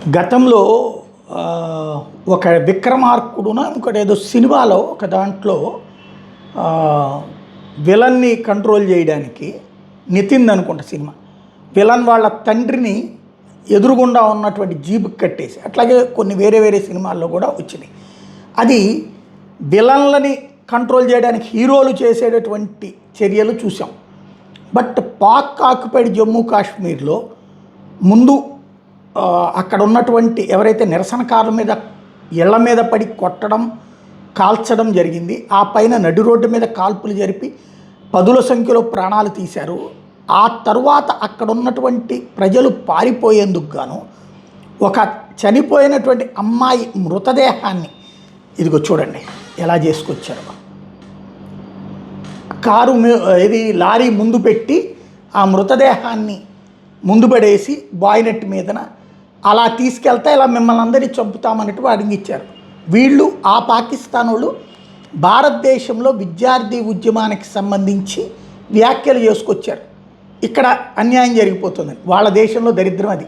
గతంలో ఒక విక్రమార్కుడున ఇంకోటి ఏదో సినిమాలో ఒక దాంట్లో విలన్ని కంట్రోల్ చేయడానికి నితిన్ అనుకుంటా సినిమా విలన్ వాళ్ళ తండ్రిని ఎదురుగుండా ఉన్నటువంటి జీబుకి కట్టేసి అట్లాగే కొన్ని వేరే వేరే సినిమాల్లో కూడా వచ్చినాయి. అది విలన్లని కంట్రోల్ చేయడానికి హీరోలు చేసేటటువంటి చర్యలు చూసాం. బట్ పాక్ ఆక్యుపైడ్ జమ్మూ కాశ్మీర్లో ముందు అక్కడ ఉన్నటువంటి ఎవరైతే నిరసనకారుల మీద ఇళ్ల మీద పడి కొట్టడం కాల్చడం జరిగింది. ఆ పైన నడి రోడ్డు మీద కాల్పులు జరిపి పదుల సంఖ్యలో ప్రాణాలు తీశారు. ఆ తరువాత అక్కడ ఉన్నటువంటి ప్రజలు పారిపోయేందుకు గాను ఒక చనిపోయినటువంటి అమ్మాయి మృతదేహాన్ని ఇదిగో చూడండి ఎలా చేసుకొచ్చారు. కారు ఇది లారీ ముందు పెట్టి ఆ మృతదేహాన్ని ముందు పడేసి బాయినెట్ మీదన అలా తీసుకెళ్తే ఇలా మిమ్మల్ని అందరినీ చంపుతామన్నట్టు అడిగిచ్చారు. వీళ్ళు ఆ పాకిస్తాన్ వాళ్ళు భారతదేశంలో విద్యార్థి ఉద్యమానికి సంబంధించి వ్యాఖ్యలు చేసుకొచ్చారు. ఇక్కడ అన్యాయం జరిగిపోతుందని వాళ్ళ దేశంలో దరిద్రం అది.